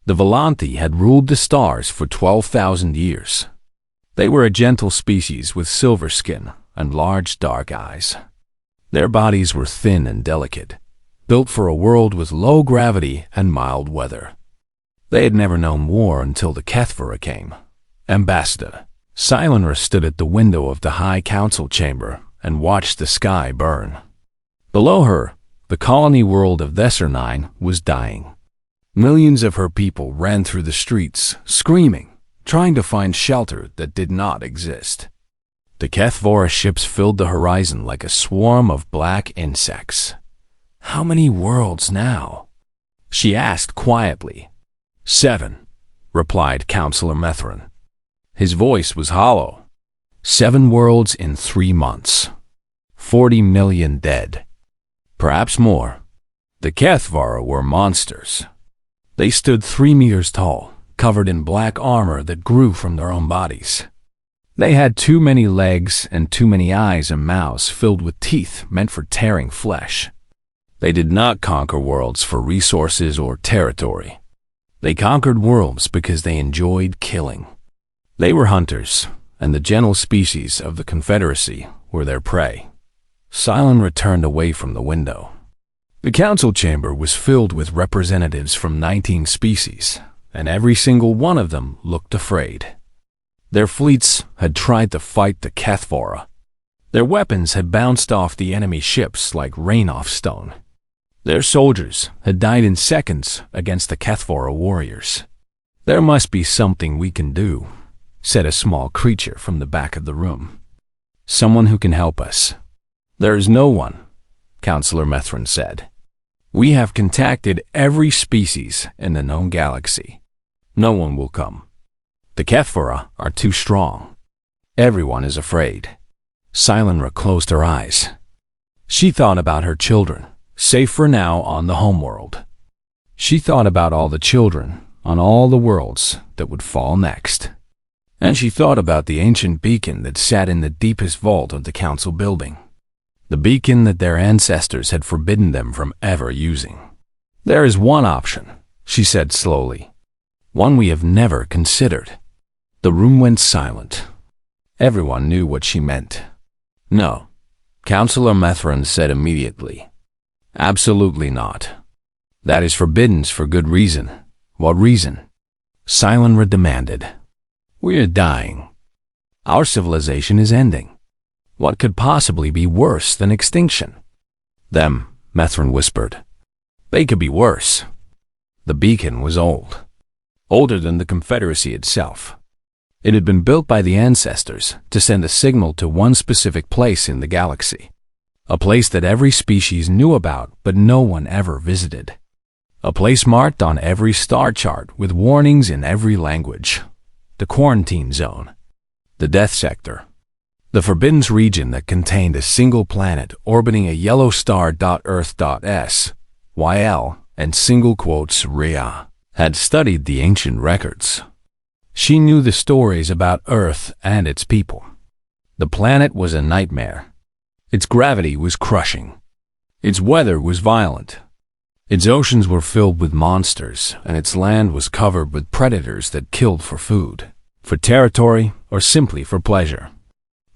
The Volanthi had ruled the stars for 12,000 years. They were a gentle species with silver skin and large dark eyes. Their bodies were thin and delicate, built for a world with low gravity and mild weather. They had never known war until the Kethvara came. Ambassador Silenra stood at the window of the High Council chamber and watched the sky burn. Below her, the colony world of Thessernine was dying. Millions of her people ran through the streets, screaming, trying to find shelter that did not exist. The Kethvara ships filled the horizon like a swarm of black insects. "How many worlds now?" she asked quietly. "7," replied Counselor Methrin. His voice was hollow. 7 worlds in 3 months. 40 million dead. Perhaps more. The Kethvara were monsters. They stood 3 meters tall, covered in black armor that grew from their own bodies. They had too many legs and too many eyes and mouths filled with teeth meant for tearing flesh. They did not conquer worlds for resources or territory. They conquered worlds because they enjoyed killing. They were hunters, and the gentle species of the Confederacy were their prey. Silenra turned away from the window. The council chamber was filled with representatives from 19 species, and every single one of them looked afraid. Their fleets had tried to fight the Kethvara. Their weapons had bounced off the enemy ships like rain off stone. Their soldiers had died in seconds against the Kethvara warriors. "There must be something we can do," said a small creature from the back of the room. "Someone who can help us." "There is no one," Counselor Methrin said. "We have contacted every species in the known galaxy. No one will come. The Kethvara are too strong. Everyone is afraid." Silenra closed her eyes. She thought about her children, safe for now on the homeworld. She thought about all the children on all the worlds that would fall next. And she thought about the ancient beacon that sat in the deepest vault of the council building. The beacon that their ancestors had forbidden them from ever using. "There is one option," she said slowly. "One we have never considered." The room went silent. Everyone knew what she meant. "No," Counselor Methrin said immediately. "Absolutely not. That is forbidden for good reason." "What reason?" Silenra demanded. "We are dying. Our civilization is ending. What could possibly be worse than extinction?" "Them," Methrin whispered. "They could be worse." The beacon was old. Older than the Confederacy itself. It had been built by the ancestors to send a signal to one specific place in the galaxy. A place that every species knew about but no one ever visited. A place marked on every star chart with warnings in every language. The quarantine zone. The death sector. The forbidden region that contained a single planet orbiting a yellow star. Earth.S, YL, and single quotes Rhea, had studied the ancient records. She knew the stories about Earth and its people. The planet was a nightmare. Its gravity was crushing. Its weather was violent. Its oceans were filled with monsters, and its land was covered with predators that killed for food, for territory, or simply for pleasure.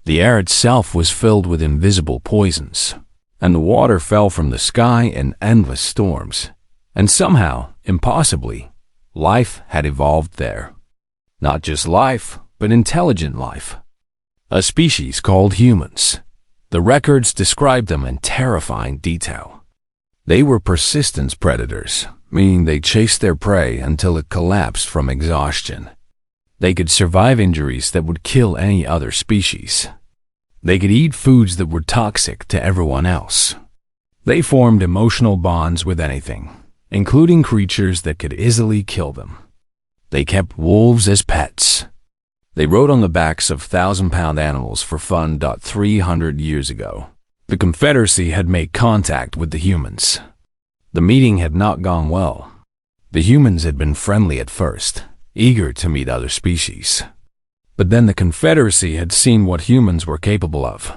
The air itself was filled with invisible poisons, and the water fell from the sky in endless storms. And somehow, impossibly, life had evolved there. Not just life, but intelligent life. A species called humans. The records described them in terrifying detail. They were persistence predators, meaning they chased their prey until it collapsed from exhaustion. They could survive injuries that would kill any other species. They could eat foods that were toxic to everyone else. They formed emotional bonds with anything, including creatures that could easily kill them. They kept wolves as pets. They rode on the backs of 1,000-pound animals for fun. 300 years ago, the Confederacy had made contact with the humans. The meeting had not gone well. The humans had been friendly at first, eager to meet other species. But then the Confederacy had seen what humans were capable of.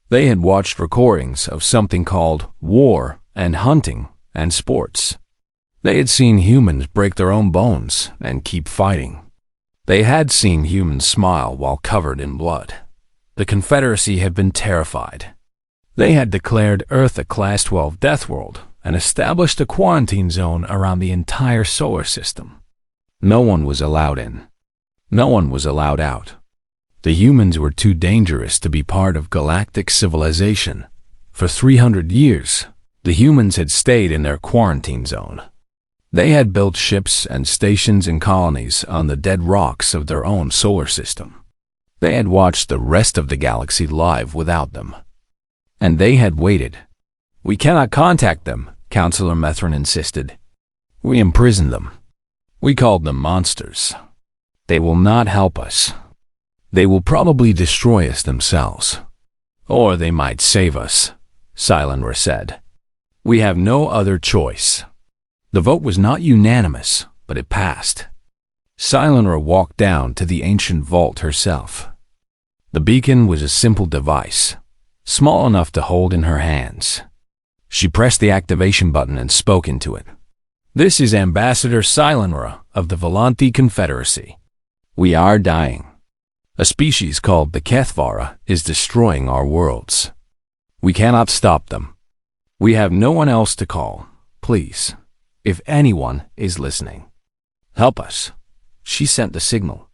They had watched recordings of something called war and hunting and sports. They had seen humans break their own bones and keep fighting. They had seen humans smile while covered in blood. The Confederacy had been terrified. They had declared Earth a Class 12 death world and established a quarantine zone around the entire solar system. No one was allowed in. No one was allowed out. The humans were too dangerous to be part of galactic civilization. For 300 years, the humans had stayed in their quarantine zone. They had built ships and stations and colonies on the dead rocks of their own solar system. They had watched the rest of the galaxy live without them. And they had waited. "We cannot contact them," Counselor Methrin insisted. "We imprisoned them. We called them monsters. They will not help us. They will probably destroy us themselves. Or they might save us," Silenra said. "We have no other choice." The vote was not unanimous, but it passed. Silenra walked down to the ancient vault herself. The beacon was a simple device, small enough to hold in her hands. She pressed the activation button and spoke into it. "This is Ambassador Silenra of the Volanti Confederacy. We are dying. A species called the Kethvara is destroying our worlds. We cannot stop them. We have no one else to call. Please, if anyone is listening, help us." She sent the signal.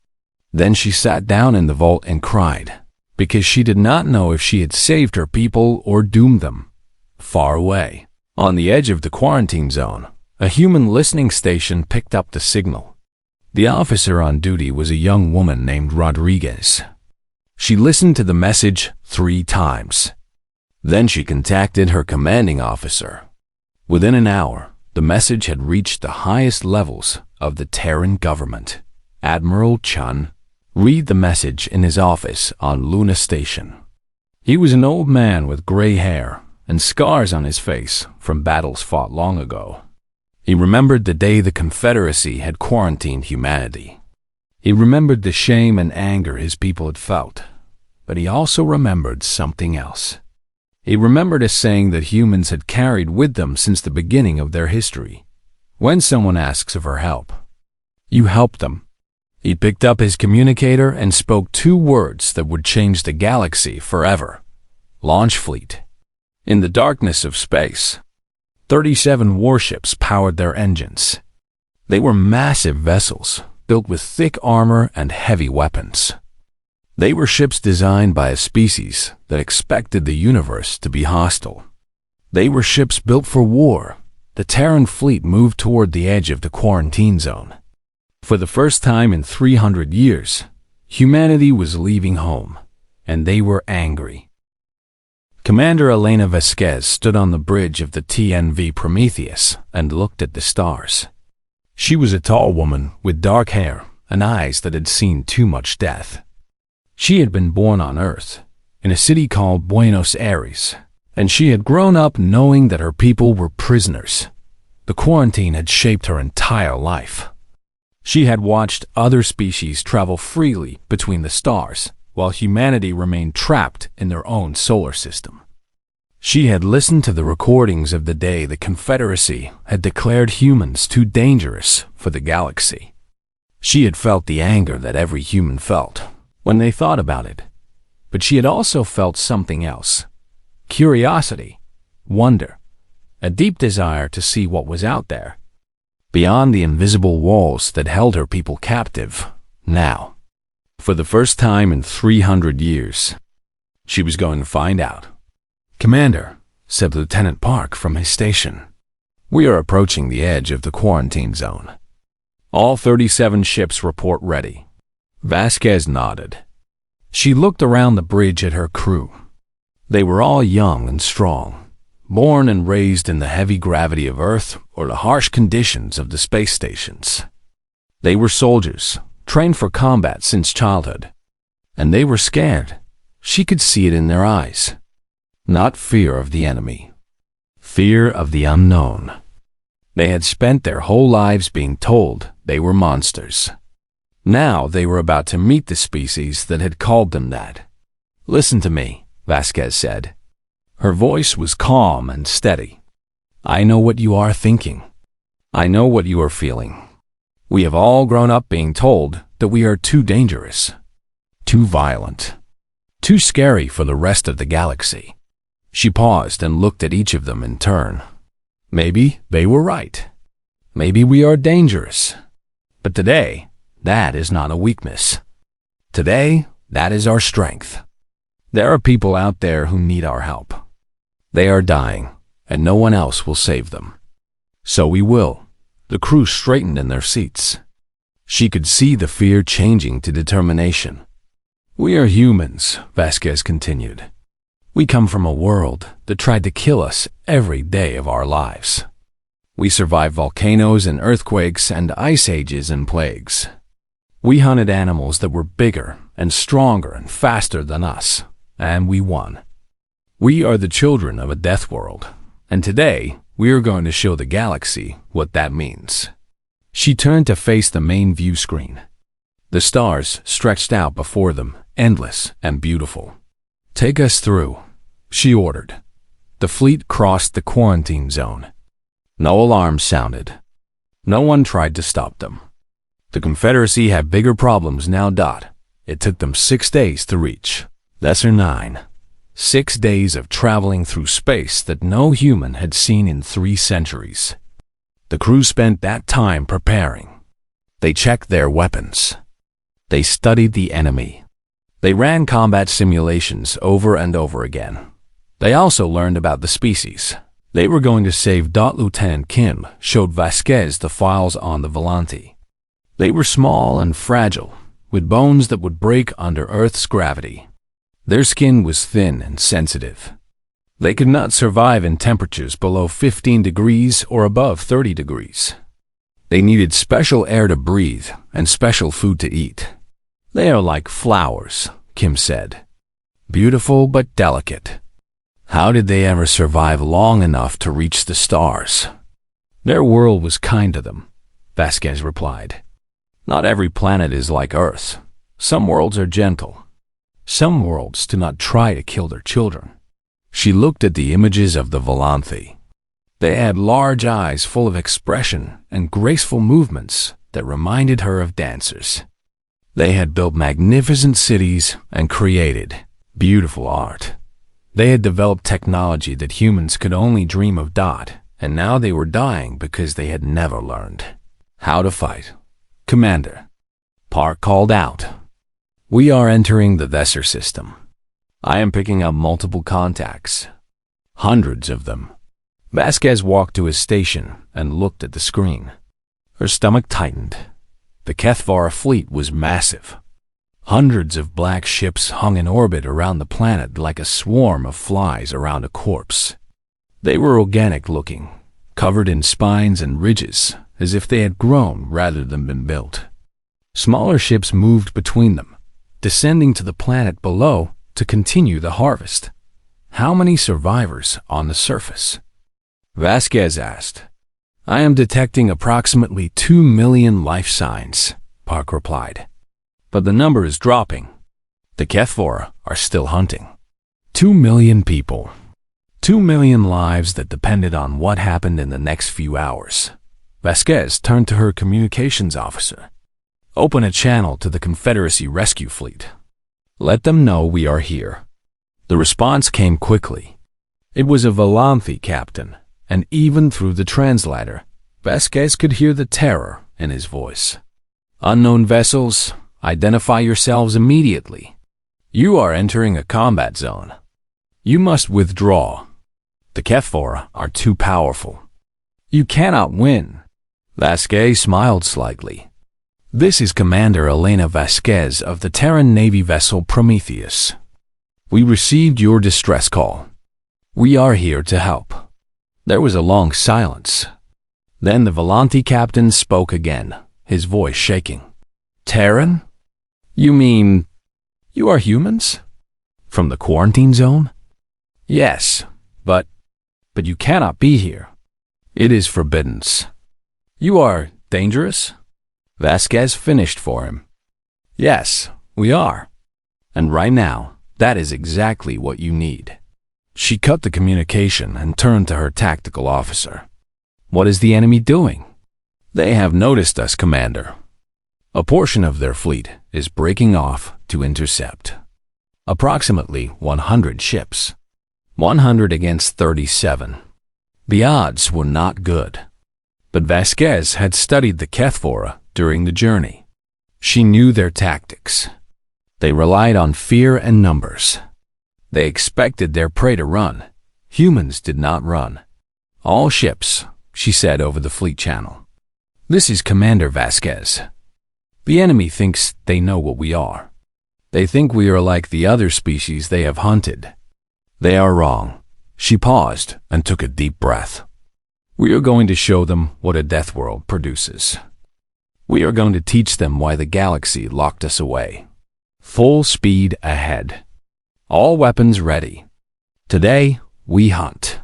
Then she sat down in the vault and cried, because she did not know if she had saved her people or doomed them. Far away, on the edge of the quarantine zone, a human listening station picked up the signal. The officer on duty was a young woman named Rodriguez. She listened to the message 3 times. Then she contacted her commanding officer. Within an hour, the message had reached the highest levels of the Terran government. Admiral Chun read the message in his office on Luna Station. He was an old man with gray hair and scars on his face from battles fought long ago. He remembered the day the Confederacy had quarantined humanity. He remembered the shame and anger his people had felt, but he also remembered something else. He remembered a saying that humans had carried with them since the beginning of their history. When someone asks for help, you help them. He picked up his communicator and spoke 2 words that would change the galaxy forever. Launch fleet. In the darkness of space, 37 warships powered their engines. They were massive vessels, built with thick armor and heavy weapons. They were ships designed by a species that expected the universe to be hostile. They were ships built for war. The Terran fleet moved toward the edge of the quarantine zone. For the first time in 300 years, humanity was leaving home, and they were angry. Commander Elena Vasquez stood on the bridge of the TNV Prometheus and looked at the stars. She was a tall woman with dark hair and eyes that had seen too much death. She had been born on Earth, in a city called Buenos Aires, and she had grown up knowing that her people were prisoners. The quarantine had shaped her entire life. She had watched other species travel freely between the stars, while humanity remained trapped in their own solar system. She had listened to the recordings of the day the Confederacy had declared humans too dangerous for the galaxy. She had felt the anger that every human felt when they thought about it, but she had also felt something else: curiosity, wonder, a deep desire to see what was out there, beyond the invisible walls that held her people captive. Now, for the first time in 300 years, she was going to find out. "Commander," said Lieutenant Park from his station, "we are approaching the edge of the quarantine zone. All 37 ships report ready." Vasquez nodded. She looked around the bridge at her crew. They were all young and strong, born and raised in the heavy gravity of Earth or the harsh conditions of the space stations. They were soldiers, trained for combat since childhood. And they were scared. She could see it in their eyes. Not fear of the enemy. Fear of the unknown. They had spent their whole lives being told they were monsters. Now they were about to meet the species that had called them that. "Listen to me," Vasquez said. Her voice was calm and steady. "I know what you are thinking. I know what you are feeling. We have all grown up being told that we are too dangerous, too violent, too scary for the rest of the galaxy. She paused and looked at each of them in turn. Maybe they were right. Maybe we are dangerous. But today, that is not a weakness. Today, that is our strength. There are people out there who need our help. They are dying, and no one else will save them. So we will. The crew straightened in their seats. She could see the fear changing to determination. We are humans, Vasquez continued. We come from a world that tried to kill us every day of our lives. We survived volcanoes and earthquakes and ice ages and plagues. We hunted animals that were bigger and stronger and faster than us, and we won. We are the children of a death world, and today we are going to show the galaxy what that means. She turned to face the main view screen. The stars stretched out before them, endless and beautiful. Take us through, she ordered. The fleet crossed the quarantine zone. No alarms sounded. No one tried to stop them. The Confederacy had bigger problems now. It took them 6 days to reach. Lesser 9. 6 days of traveling through space that no human had seen in 3 centuries. The crew spent that time preparing. They checked their weapons. They studied the enemy. They ran combat simulations over and over again. They also learned about the species. They were going to save. Lieutenant Kim showed Vasquez the files on the Volante. They were small and fragile, with bones that would break under Earth's gravity. Their skin was thin and sensitive. They could not survive in temperatures below 15 degrees or above 30 degrees. They needed special air to breathe and special food to eat. They are like flowers, Kim said. Beautiful but delicate. How did they ever survive long enough to reach the stars? Their world was kind to them, Vasquez replied. Not every planet is like Earth. Some worlds are gentle. Some worlds do not try to kill their children. She looked at the images of the Volanthe. They had large eyes full of expression and graceful movements that reminded her of dancers. They had built magnificent cities and created beautiful art. They had developed technology that humans could only dream of. And now they were dying because they had never learned how to fight. Commander, Park called out. We are entering the Vesser system. I am picking up multiple contacts. Hundreds of them. Vasquez walked to his station and looked at the screen. Her stomach tightened. The Kethvara fleet was massive. Hundreds of black ships hung in orbit around the planet like a swarm of flies around a corpse. They were organic-looking, covered in spines and ridges, as if they had grown rather than been built. Smaller ships moved between them, descending to the planet below to continue the harvest. How many survivors on the surface? Vasquez asked. I am detecting approximately 2 million life signs, Park replied. But the number is dropping. The Kethvara are still hunting. 2 million people. 2 million lives that depended on what happened in the next few hours. Vasquez turned to her communications officer. Open a channel to the Confederacy rescue fleet. Let them know we are here. The response came quickly. It was a Volanthe captain, and even through the translator, Vasquez could hear the terror in his voice. Unknown vessels, identify yourselves immediately. You are entering a combat zone. You must withdraw. The Kethvara are too powerful. You cannot win. Vasquez smiled slightly. This is Commander Elena Vasquez of the Terran Navy vessel Prometheus. We received your distress call. We are here to help. There was a long silence. Then the Volante captain spoke again, his voice shaking. Terran? You mean you are humans? From the quarantine zone? Yes, but you cannot be here. It is forbidden. You are dangerous? Vasquez finished for him. Yes, we are. And right now, that is exactly what you need. She cut the communication and turned to her tactical officer. What is the enemy doing? They have noticed us, Commander. A portion of their fleet is breaking off to intercept. Approximately 100 ships. 100 against 37. The odds were not good. But Vasquez had studied the HFY during the journey. She knew their tactics. They relied on fear and numbers. They expected their prey to run. Humans did not run. All ships, she said over the fleet channel. This is Commander Vasquez. The enemy thinks they know what we are. They think we are like the other species they have hunted. They are wrong. She paused and took a deep breath. We are going to show them what a death world produces. We are going to teach them why the galaxy locked us away. Full speed ahead. All weapons ready. Today, we hunt.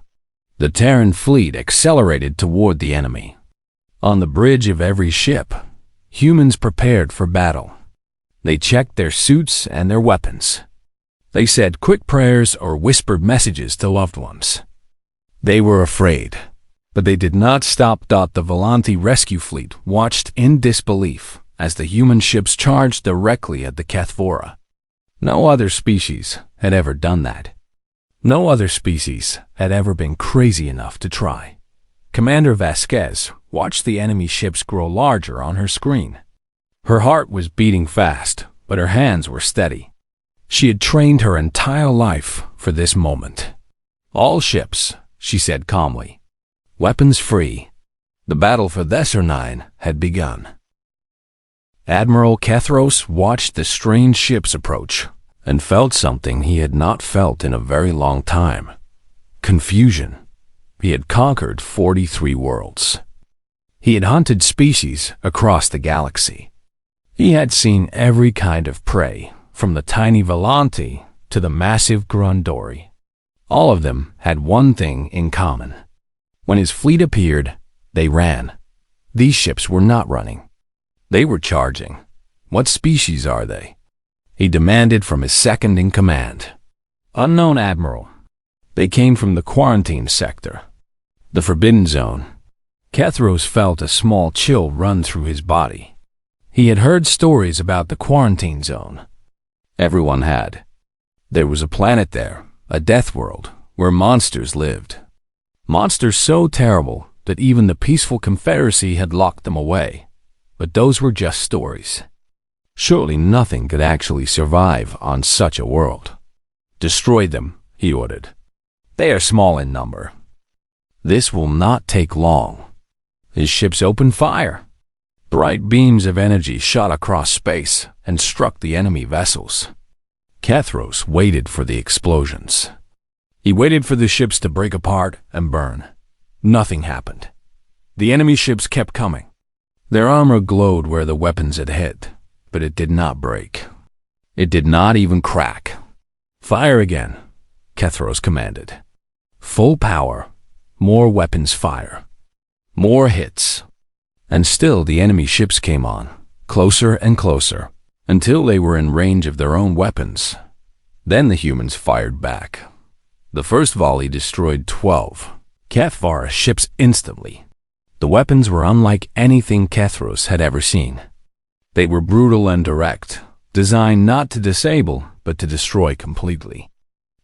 The Terran fleet accelerated toward the enemy. On the bridge of every ship, humans prepared for battle. They checked their suits and their weapons. They said quick prayers or whispered messages to loved ones. They were afraid, but they did not stop. The Volante rescue fleet watched in disbelief as the human ships charged directly at the HFY. No other species had ever done that. No other species had ever been crazy enough to try. Commander Vasquez watched the enemy ships grow larger on her screen. Her heart was beating fast, but her hands were steady. She had trained her entire life for this moment. All ships, she said calmly. Weapons free. The battle for Thesser-9 had begun. Admiral Kethros watched the strange ships approach and felt something he had not felt in a very long time. Confusion. He had conquered 43 worlds. He had hunted species across the galaxy. He had seen every kind of prey, from the tiny Volante to the massive Grundori. All of them had one thing in common. When his fleet appeared, they ran. These ships were not running. They were charging. What species are they? He demanded from his second-in-command. Unknown Admiral. They came from the quarantine sector, the Forbidden Zone. Kethros felt a small chill run through his body. He had heard stories about the quarantine zone. Everyone had. There was a planet there, a death world, where monsters lived. Monsters so terrible that even the peaceful Confederacy had locked them away. But those were just stories. Surely nothing could actually survive on such a world. Destroy them, he ordered. They are small in number. This will not take long. His ships opened fire. Bright beams of energy shot across space and struck the enemy vessels. Kethros waited for the explosions. He waited for the ships to break apart and burn. Nothing happened. The enemy ships kept coming. Their armor glowed where the weapons had hit, but it did not break. It did not even crack. Fire again, Kethros commanded. Full power, more weapons fire, more hits. And still the enemy ships came on, closer and closer, until they were in range of their own weapons. Then the humans fired back. The first volley destroyed 12 HFY ships instantly. The weapons were unlike anything Kethros had ever seen. They were brutal and direct, designed not to disable, but to destroy completely.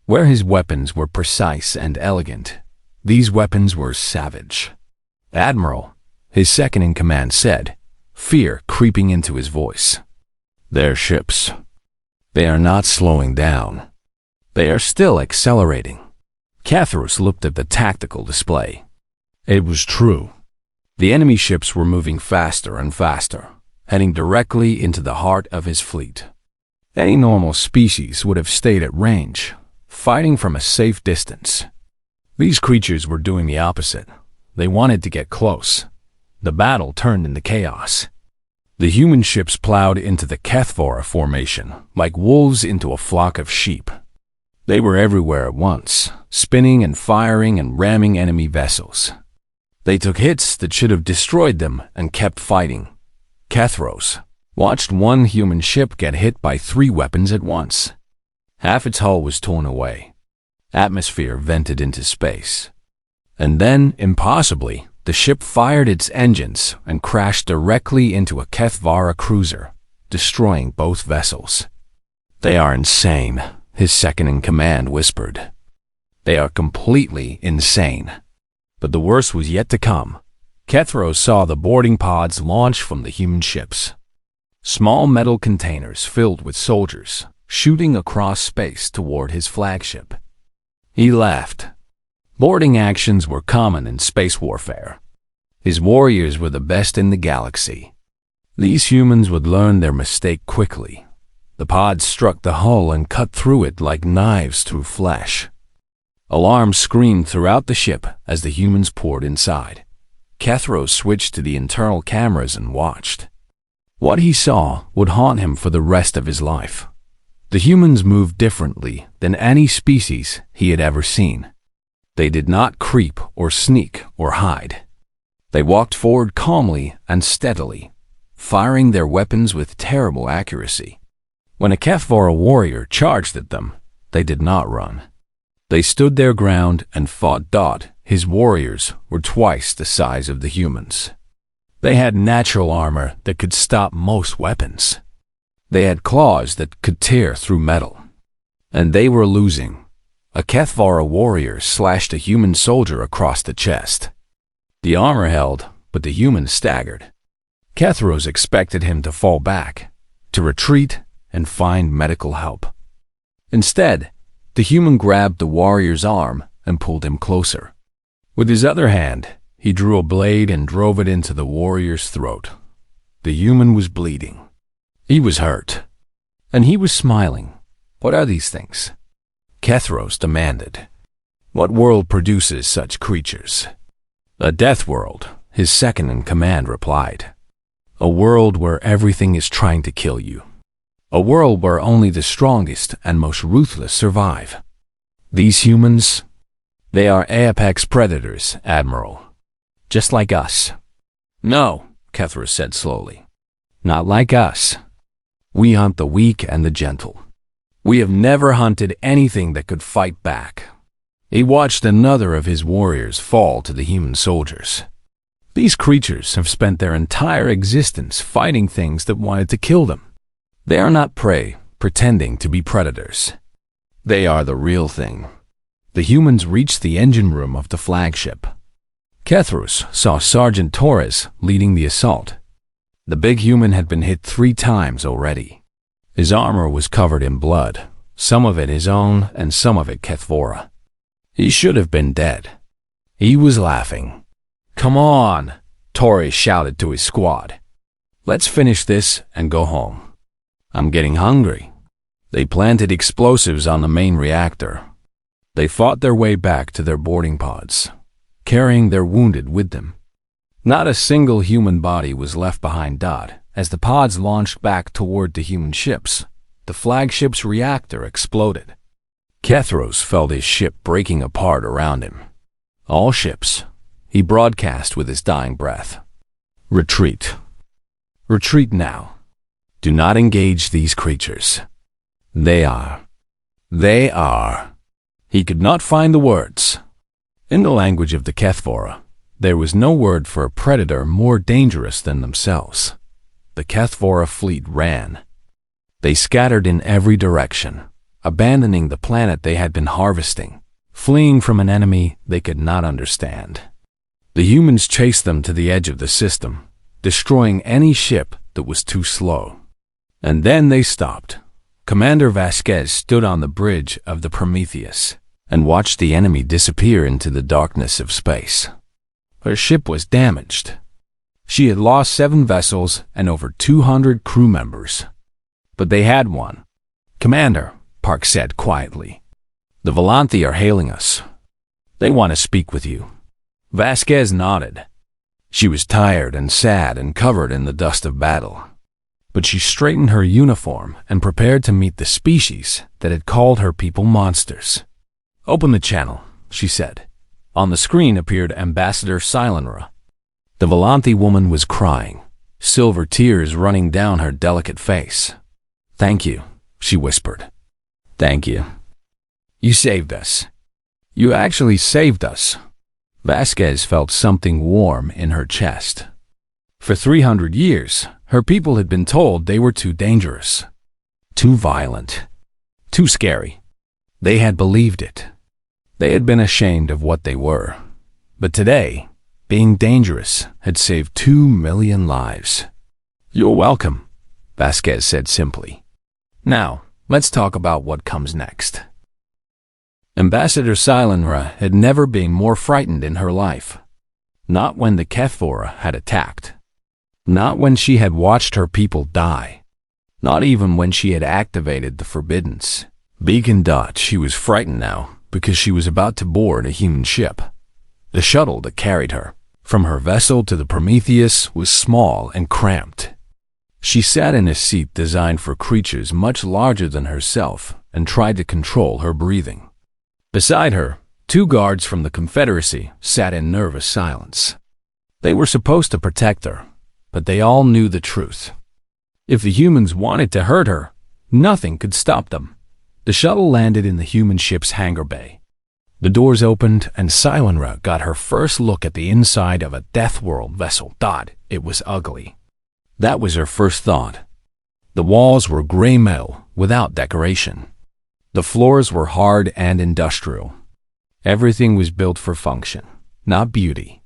Where his weapons were precise and elegant, these weapons were savage. Admiral, his second-in-command said, fear creeping into his voice. Their ships. They are not slowing down. They are still accelerating. Kethros looked at the tactical display. It was true. The enemy ships were moving faster and faster, heading directly into the heart of his fleet. Any normal species would have stayed at range, fighting from a safe distance. These creatures were doing the opposite. They wanted to get close. The battle turned into chaos. The human ships plowed into the HFY formation like wolves into a flock of sheep. They were everywhere at once, spinning and firing and ramming enemy vessels. They took hits that should have destroyed them and kept fighting. Kethros watched one human ship get hit by 3 weapons at once. Half its hull was torn away. Atmosphere vented into space. And then, impossibly, the ship fired its engines and crashed directly into a HFY cruiser, destroying both vessels. "They are insane," his second-in-command whispered. "They are completely insane." But the worst was yet to come. HFY saw the boarding pods launch from the human ships. Small metal containers filled with soldiers, shooting across space toward his flagship. He laughed. Boarding actions were common in space warfare. His warriors were the best in the galaxy. These humans would learn their mistake quickly. The pods struck the hull and cut through it like knives through flesh. Alarms screamed throughout the ship as the humans poured inside. HFY switched to the internal cameras and watched. What he saw would haunt him for the rest of his life. The humans moved differently than any species he had ever seen. They did not creep or sneak or hide. They walked forward calmly and steadily, firing their weapons with terrible accuracy. When a HFY warrior charged at them, they did not run. They stood their ground and fought. His warriors were twice the size of the humans. They had natural armor that could stop most weapons. They had claws that could tear through metal. And they were losing. A HFY warrior slashed a human soldier across the chest. The armor held, but the human staggered. HFY expected him to fall back, to retreat and find medical help. Instead, the human grabbed the warrior's arm and pulled him closer. With his other hand, he drew a blade and drove it into the warrior's throat. The human was bleeding. He was hurt. And he was smiling. "What are these things?" HFY demanded. "What world produces such creatures?" "A death world," his second-in-command replied. "A world where everything is trying to kill you. A world where only the strongest and most ruthless survive. These humans, they are apex predators, Admiral. Just like us." "No," HFY said slowly. "Not like us. We hunt the weak and the gentle. We have never hunted anything that could fight back." He watched another of his warriors fall to the human soldiers. "These creatures have spent their entire existence fighting things that wanted to kill them. They are not prey, pretending to be predators. They are the real thing." The humans reached the engine room of the flagship. HFY saw Sergeant Torres leading the assault. The big human had been hit 3 times already. His armor was covered in blood, some of it his own and some of it HFY. He should have been dead. He was laughing. "Come on," Torres shouted to his squad. "Let's finish this and go home. I'm getting hungry." They planted explosives on the main reactor. They fought their way back to their boarding pods, carrying their wounded with them. Not a single human body was left behind. As the pods launched back toward the human ships, the flagship's reactor exploded. HFY felt his ship breaking apart around him. "All ships," he broadcast with his dying breath. "Retreat. Retreat now. Do not engage these creatures. They are. He could not find the words. In the language of the HFY, there was no word for a predator more dangerous than themselves. The HFY fleet ran. They scattered in every direction, abandoning the planet they had been harvesting, fleeing from an enemy they could not understand. The humans chased them to the edge of the system, destroying any ship that was too slow. And then they stopped. Commander Vasquez stood on the bridge of the Prometheus and watched the enemy disappear into the darkness of space. Her ship was damaged. She had lost 7 vessels and over 200 crew members. But they had one. "Commander," Park said quietly, "the Volanthi are hailing us. They want to speak with you." Vasquez nodded. She was tired and sad and covered in the dust of battle. But she straightened her uniform and prepared to meet the species that had called her people monsters. "Open the channel," she said. On the screen appeared Ambassador Silenra. The Volanthi woman was crying, silver tears running down her delicate face. "Thank you," she whispered. "Thank you. You saved us. You actually saved us." Vasquez felt something warm in her chest. For 300 years, her people had been told they were too dangerous, too violent, too scary. They had believed it. They had been ashamed of what they were. But today, being dangerous had saved 2 million lives. "You're welcome," Vasquez said simply. "Now, let's talk about what comes next." Ambassador Silenra had never been more frightened in her life. Not when the Kefora had attacked. Not when she had watched her people die. Not even when she had activated the Forbiddance beacon. She was frightened now because she was about to board a human ship. The shuttle that carried her from her vessel to the Prometheus was small and cramped. She sat in a seat designed for creatures much larger than herself and tried to control her breathing. Beside her, 2 guards from the Confederacy sat in nervous silence. They were supposed to protect her, but they all knew the truth. If the humans wanted to hurt her, nothing could stop them. The shuttle landed in the human ship's hangar bay. The doors opened and Silenra got her first look at the inside of a Deathworld vessel. It was ugly. That was her first thought. The walls were gray metal without decoration. The floors were hard and industrial. Everything was built for function, not beauty.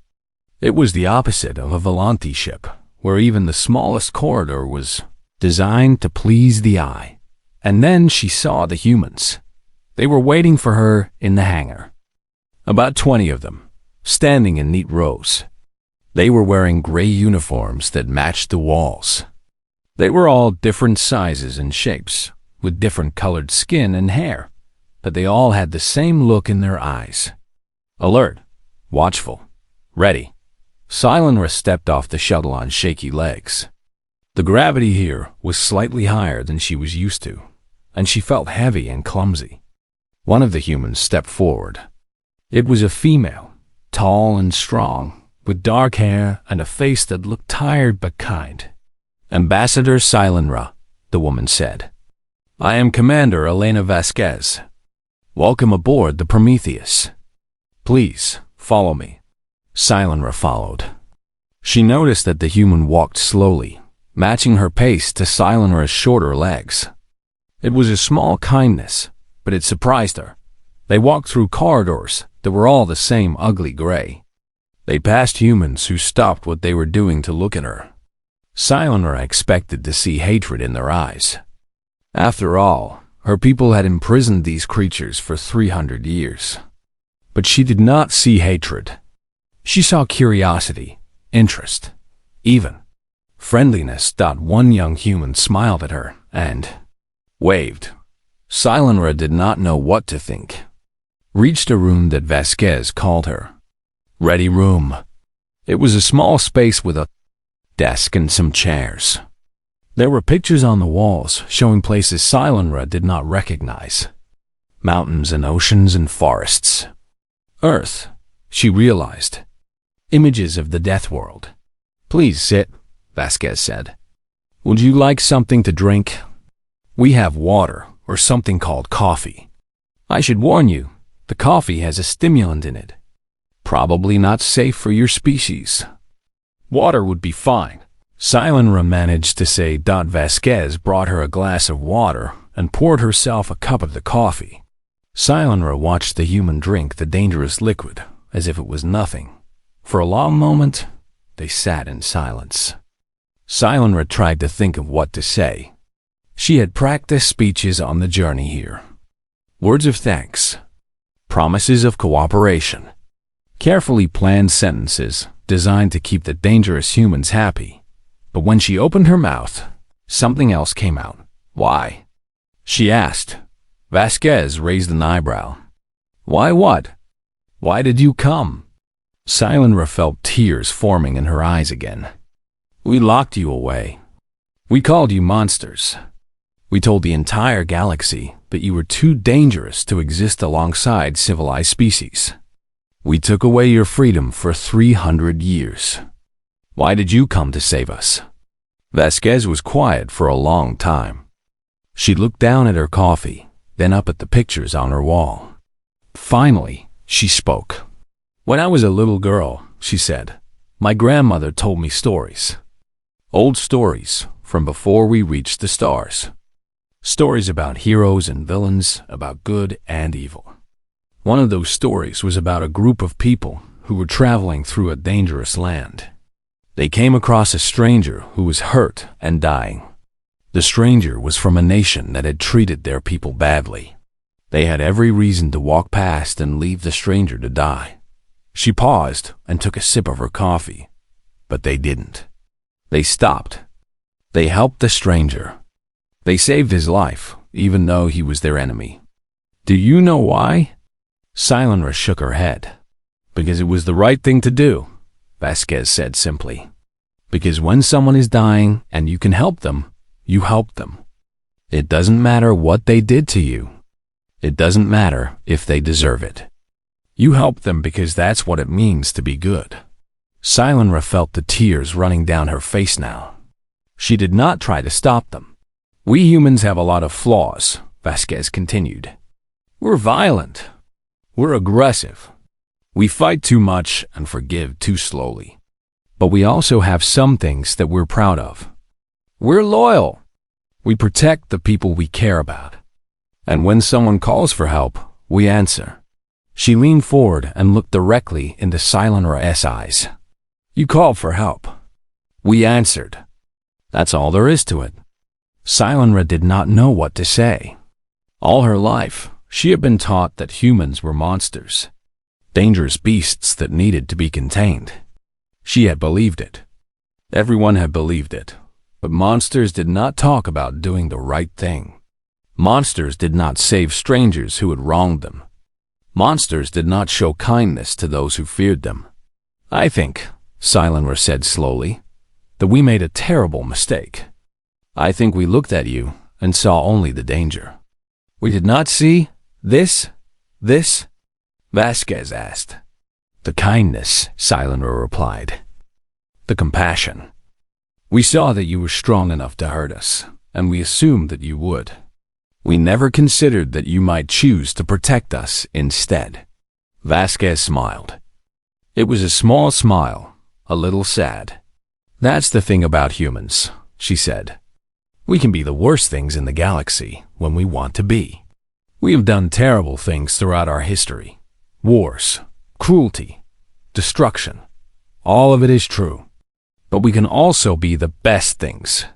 It was the opposite of a Volante ship, where even the smallest corridor was designed to please the eye. And then she saw the humans. They were waiting for her in the hangar. About 20 of them, standing in neat rows. They were wearing gray uniforms that matched the walls. They were all different sizes and shapes, with different colored skin and hair, but they all had the same look in their eyes. Alert, watchful, ready. Silenra stepped off the shuttle on shaky legs. The gravity here was slightly higher than she was used to, and she felt heavy and clumsy. One of the humans stepped forward. It was a female, tall and strong, with dark hair and a face that looked tired but kind. "Ambassador Silenra," the woman said. "I am Commander Elena Vasquez. Welcome aboard the Prometheus. Please, follow me." Silenra followed. She noticed that the human walked slowly, matching her pace to Silenra's shorter legs. It was a small kindness, but it surprised her. They walked through corridors that were all the same ugly gray. They passed humans who stopped what they were doing to look at her. Silenra expected to see hatred in their eyes. After all, her people had imprisoned these creatures for 300 years. But she did not see hatred. She saw curiosity, interest, even friendliness. One young human smiled at her and waved. Silenra did not know what to think. Reached a room that Vasquez called her ready room. It was a small space with a desk and some chairs. There were pictures on the walls showing places Silenra did not recognize. Mountains and oceans and forests. Earth, she realized. Images of the death world. "Please sit," Vasquez said. "Would you like something to drink? We have water or something called coffee. I should warn you, the coffee has a stimulant in it. Probably not safe for your species. Water would be fine." Silenra managed to say. Vasquez brought her a glass of water and poured herself a cup of the coffee. Silenra watched the human drink the dangerous liquid as if it was nothing. For a long moment, they sat in silence. Silenra tried to think of what to say. She had practiced speeches on the journey here. Words of thanks, promises of cooperation, carefully planned sentences designed to keep the dangerous humans happy. But when she opened her mouth, something else came out. "Why?" she asked. Vasquez raised an eyebrow. "Why what? Why did you come?" Silenra felt tears forming in her eyes again. "We locked you away. We called you monsters. We told the entire galaxy that you were too dangerous to exist alongside civilized species. We took away your freedom for 300 years. Why did you come to save us?" Vasquez was quiet for a long time. She looked down at her coffee, then up at the pictures on her wall. Finally, she spoke. When I was a little girl, she said, my grandmother told me stories. Old stories from before we reached the stars. Stories about heroes and villains, about good and evil. One of those stories was about a group of people who were traveling through a dangerous land. They came across a stranger who was hurt and dying. The stranger was from a nation that had treated their people badly. They had every reason to walk past and leave the stranger to die. She paused and took a sip of her coffee, but they didn't. They stopped. They helped the stranger. They saved his life, even though he was their enemy. Do you know why? Silenra shook her head. Because it was the right thing to do, Vasquez said simply. Because when someone is dying and you can help them, you help them. It doesn't matter what they did to you. It doesn't matter if they deserve it. You help them because that's what it means to be good. Silenra felt the tears running down her face now. She did not try to stop them. We humans have a lot of flaws, Vasquez continued. We're violent. We're aggressive. We fight too much and forgive too slowly. But we also have some things that we're proud of. We're loyal. We protect the people we care about. And when someone calls for help, we answer. She leaned forward and looked directly into Silenra's eyes. You called for help. We answered. That's all there is to it. Silenra did not know what to say. All her life, she had been taught that humans were monsters. Dangerous beasts that needed to be contained. She had believed it. Everyone had believed it. But monsters did not talk about doing the right thing. Monsters did not save strangers who had wronged them. Monsters did not show kindness to those who feared them. I think, Silenra said slowly, that we made a terrible mistake. I think we looked at you and saw only the danger. We did not see this? Vasquez asked. The kindness, Silenra replied. The compassion. We saw that you were strong enough to hurt us, and we assumed that you would. We never considered that you might choose to protect us instead. Vasquez smiled. It was a small smile, a little sad. That's the thing about humans, she said. We can be the worst things in the galaxy when we want to be. We have done terrible things throughout our history. Wars, cruelty, destruction. All of it is true. But we can also be the best things.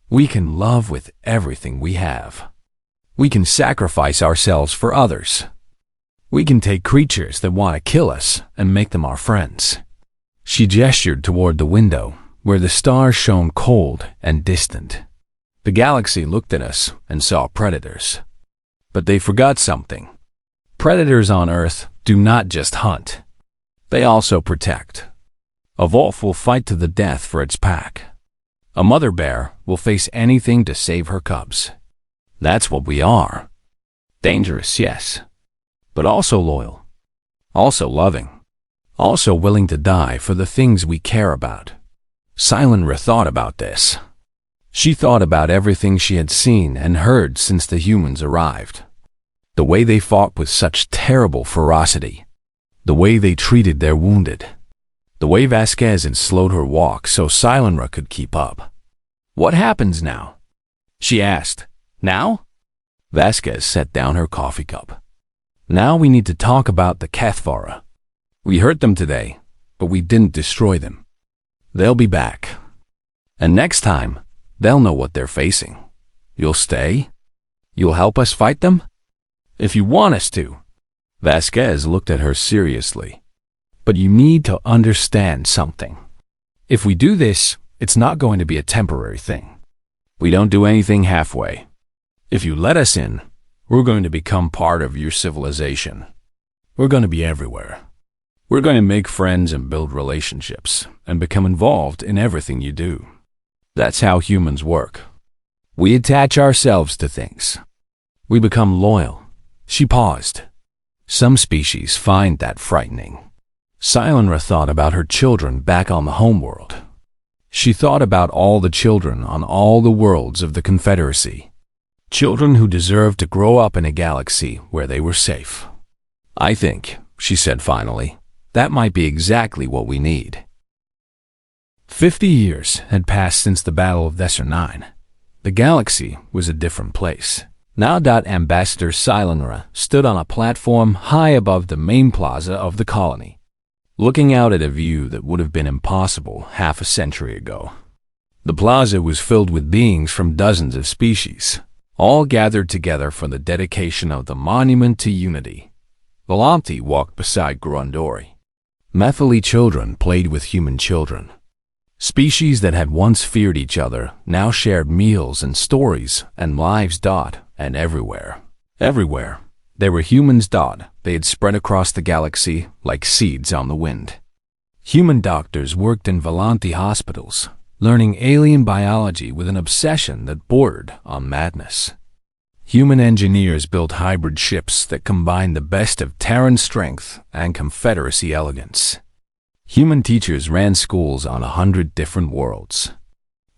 We can love with everything we have. We can sacrifice ourselves for others. We can take creatures that want to kill us and make them our friends. She gestured toward the window, where the stars shone cold and distant. The galaxy looked at us and saw predators. But they forgot something. Predators on Earth do not just hunt. They also protect. A wolf will fight to the death for its pack. A mother bear will face anything to save her cubs. That's what we are. Dangerous, yes, but also loyal, also loving, also willing to die for the things we care about. Silenra thought about this. She thought about everything she had seen and heard since the humans arrived. The way they fought with such terrible ferocity. The way they treated their wounded. The way Vasquez had slowed her walk so Silenra could keep up. What happens now? She asked. Now? Vasquez set down her coffee cup. Now we need to talk about the Cathvara. We hurt them today, but we didn't destroy them. They'll be back. And next time, they'll know what they're facing. You'll stay? You'll help us fight them? If you want us to. Vasquez looked at her seriously. But you need to understand something. If we do this, it's not going to be a temporary thing. We don't do anything halfway. If you let us in, we're going to become part of your civilization. We're going to be everywhere. We're going to make friends and build relationships and become involved in everything you do. That's how humans work. We attach ourselves to things. We become loyal. She paused. Some species find that frightening. Silenra thought about her children back on the homeworld. She thought about all the children on all the worlds of the Confederacy. Children who deserved to grow up in a galaxy where they were safe. I think, she said finally, That might be exactly what we need. 50 years had passed since the Battle of Desert 9. The galaxy was a different place. Now, Ambassador Silenra stood on a platform high above the main plaza of the colony, looking out at a view that would have been impossible half a century ago. The plaza was filled with beings from dozens of species, all gathered together for the dedication of the Monument to Unity. Volanti walked beside Grundori. Methali children played with human children. Species that had once feared each other now shared meals and stories and lives. And everywhere, there were humans. They had spread across the galaxy like seeds on the wind. Human doctors worked in Volanti hospitals, learning alien biology with an obsession that bordered on madness. Human engineers built hybrid ships that combined the best of Terran strength and Confederacy elegance. Human teachers ran schools on 100 different worlds,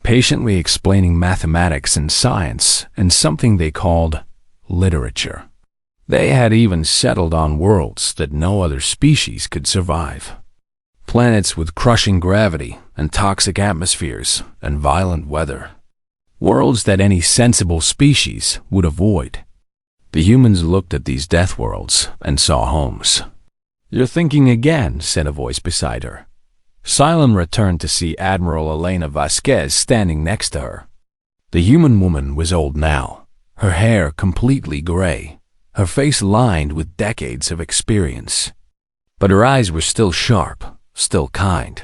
patiently explaining mathematics and science and something they called literature. They had even settled on worlds that no other species could survive. Planets with crushing gravity and toxic atmospheres and violent weather. Worlds that any sensible species would avoid. The humans looked at these death worlds and saw homes. "You're thinking again," said a voice beside her. Silen returned to see Admiral Elena Vasquez standing next to her. The human woman was old now, her hair completely gray, her face lined with decades of experience. But her eyes were still sharp, still kind,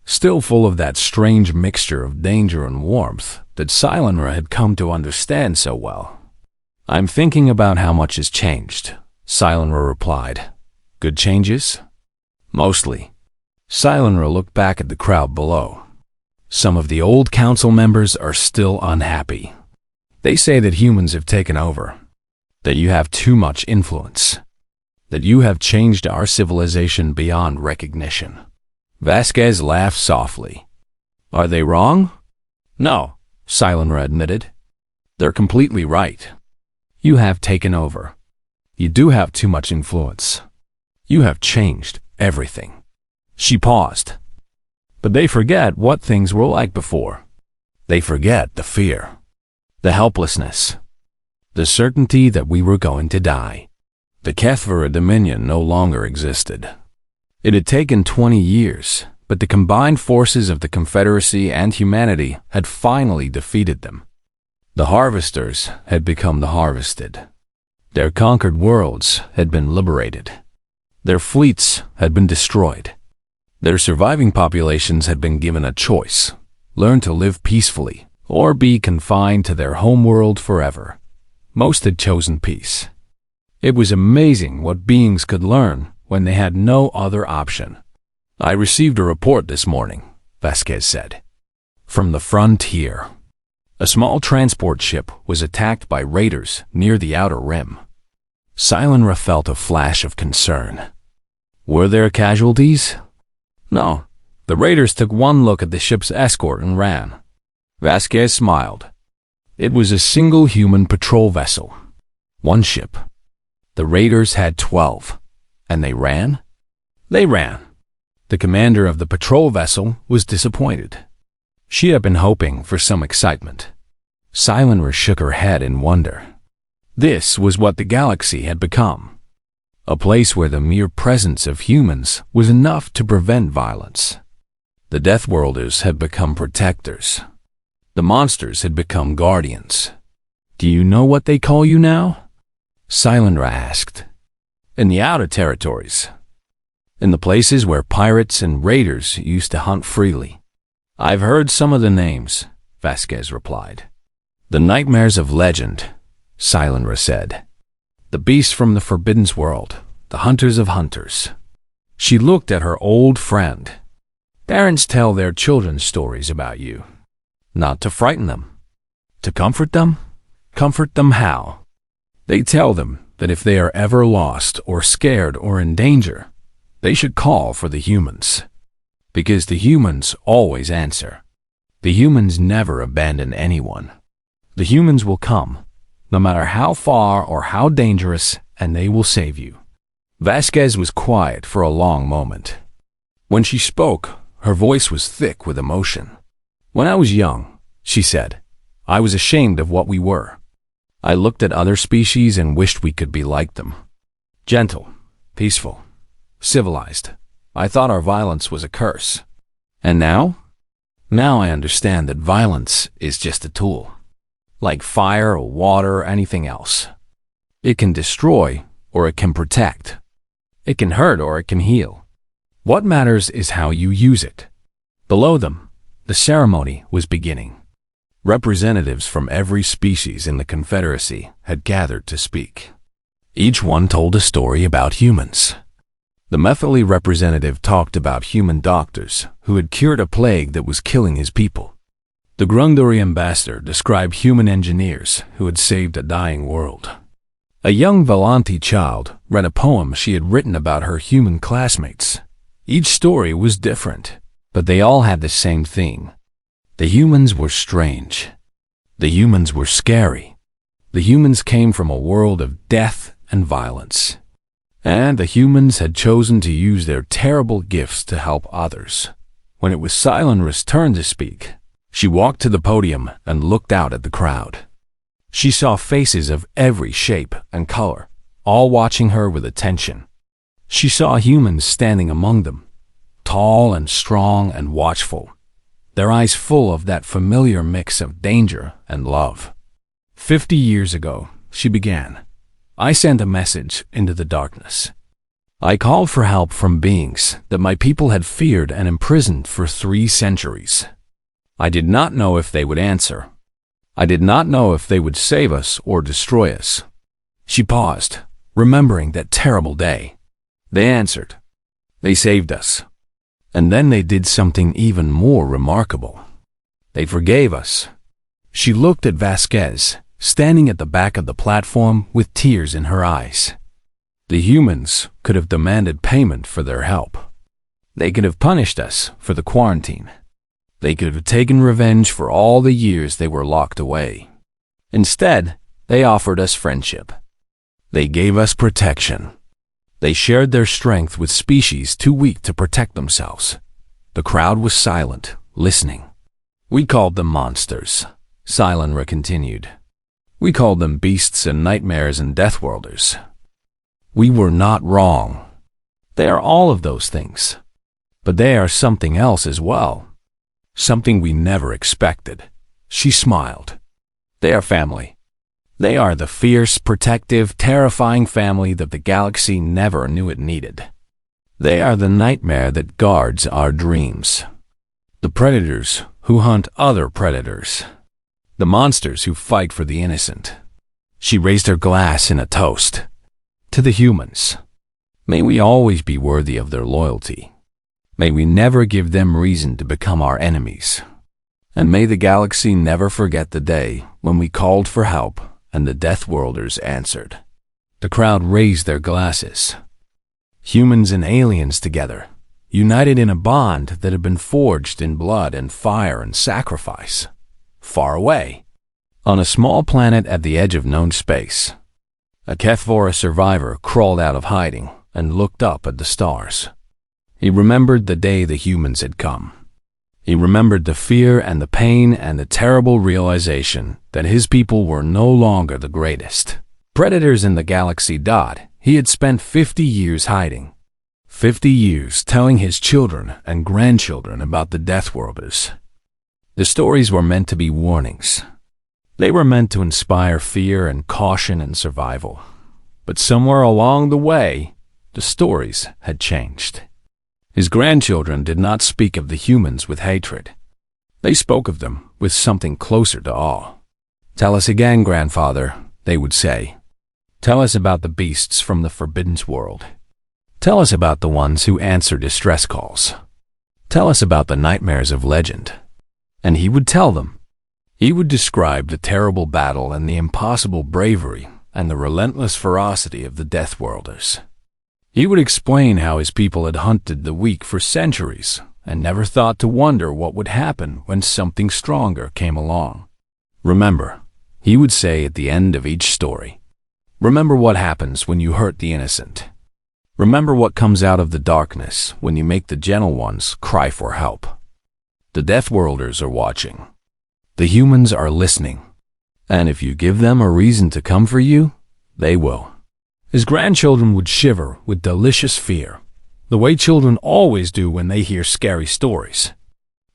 still full of that strange mixture of danger and warmth that Silenra had come to understand so well. "I'm thinking about how much has changed," Silenra replied. "Good changes?" "Mostly." Silenra looked back at the crowd below. "Some of the old council members are still unhappy. They say that humans have taken over, that you have too much influence, that you have changed our civilization beyond recognition." Vasquez laughed softly. "Are they wrong?" "No," Silenra admitted. "They're completely right. You have taken over. You do have too much influence. You have changed everything." She paused. "But they forget what things were like before. They forget the fear, the helplessness, the certainty that we were going to die." The Kethvera Dominion no longer existed. It had taken 20 years, but the combined forces of the Confederacy and humanity had finally defeated them. The Harvesters had become the harvested. Their conquered worlds had been liberated. Their fleets had been destroyed. Their surviving populations had been given a choice: learn to live peacefully or be confined to their homeworld forever. Most had chosen peace. It was amazing what beings could learn when they had no other option. "I received a report this morning," Vasquez said, "from the frontier. A small transport ship was attacked by raiders near the outer rim." Silenra felt a flash of concern. "Were there casualties?" "No. The raiders took one look at the ship's escort and ran." Vasquez smiled. It was a single human patrol vessel. One ship. The raiders had 12. And they ran? They ran. The commander of the patrol vessel was disappointed. She had been hoping for some excitement. Silenra shook her head in wonder. This was what the galaxy had become. A place where the mere presence of humans was enough to prevent violence. The Deathworlders had become protectors. The monsters had become guardians. "Do you know what they call you now?" Silenra asked. "In the outer territories. In the places where pirates and raiders used to hunt freely." "I've heard some of the names," Vasquez replied. "The nightmares of legend," Silenra said. "The beasts from the Forbidden World, the hunters of hunters." She looked at her old friend. "Parents tell their children stories about you. Not to frighten them. To comfort them? Comfort them how? They tell them that if they are ever lost or scared or in danger, they should call for the humans. Because the humans always answer. The humans never abandon anyone. The humans will come, no matter how far or how dangerous, and they will save you. Vasquez was quiet for a long moment. When she spoke, her voice was thick with emotion. "When I was young," she said, "I was ashamed of what we were. I looked at other species and wished we could be like them. Gentle, peaceful, civilized. I thought our violence was a curse. And now? Now I understand that violence is just a tool. Like fire or water or anything else. It can destroy or it can protect. It can hurt or it can heal. What matters is how you use it." Below them, the ceremony was beginning. Representatives from every species in the Confederacy had gathered to speak. Each one told a story about humans. The Methali representative talked about human doctors who had cured a plague that was killing his people. The Grunduri ambassador described human engineers who had saved a dying world. A young Valanti child read a poem she had written about her human classmates. Each story was different, but they all had the same theme. The humans were strange. The humans were scary. The humans came from a world of death and violence. And the humans had chosen to use their terrible gifts to help others. When it was Silenra's turn to speak, she walked to the podium and looked out at the crowd. She saw faces of every shape and color, all watching her with attention. She saw humans standing among them, tall and strong and watchful, their eyes full of that familiar mix of danger and love. 50 years ago, she began. I sent a message into the darkness. I called for help from beings that my people had feared and imprisoned for 3 centuries. I did not know if they would answer. I did not know if they would save us or destroy us. She paused, remembering that terrible day. They answered. They saved us. And then they did something even more remarkable. They forgave us. She looked at Vasquez, standing at the back of the platform with tears in her eyes. The humans could have demanded payment for their help. They could have punished us for the quarantine. They could have taken revenge for all the years they were locked away. Instead, they offered us friendship. They gave us protection. They shared their strength with species too weak to protect themselves. The crowd was silent, listening. We called them monsters, Silenra continued. We called them beasts and nightmares and deathworlders. We were not wrong. They are all of those things. But they are something else as well. Something we never expected. She smiled. They are family. They are the fierce, protective, terrifying family that the galaxy never knew it needed. They are the nightmare that guards our dreams. The predators who hunt other predators. The monsters who fight for the innocent. She raised her glass in a toast. To the humans. May we always be worthy of their loyalty. May we never give them reason to become our enemies. And may the galaxy never forget the day when we called for help and the Deathworlders answered. The crowd raised their glasses. Humans and aliens together, united in a bond that had been forged in blood and fire and sacrifice. Far away, on a small planet at the edge of known space, a Kethvora survivor crawled out of hiding and looked up at the stars. He remembered the day the humans had come. He remembered the fear and the pain and the terrible realization that his people were no longer the greatest. Predators in the galaxy dot, he had spent 50 years hiding. 50 years telling his children and grandchildren about the Deathworlders. The stories were meant to be warnings. They were meant to inspire fear and caution and survival. But somewhere along the way, the stories had changed. His grandchildren did not speak of the humans with hatred. They spoke of them with something closer to awe. Tell us again, grandfather, they would say. Tell us about the beasts from the Forbidden World. Tell us about the ones who answer distress calls. Tell us about the nightmares of legend. And he would tell them. He would describe the terrible battle and the impossible bravery and the relentless ferocity of the Deathworlders. He would explain how his people had hunted the weak for centuries and never thought to wonder what would happen when something stronger came along. Remember, he would say at the end of each story, remember what happens when you hurt the innocent. Remember what comes out of the darkness when you make the gentle ones cry for help. The Deathworlders are watching. The humans are listening. And if you give them a reason to come for you, they will. His grandchildren would shiver with delicious fear, the way children always do when they hear scary stories.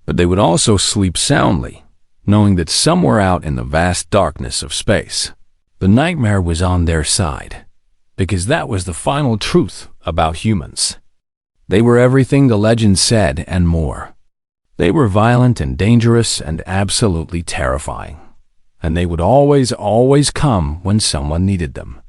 But they would also sleep soundly, knowing that somewhere out in the vast darkness of space, the nightmare was on their side, because that was the final truth about humans. They were everything the legend said and more. They were violent and dangerous and absolutely terrifying, and they would always come when someone needed them.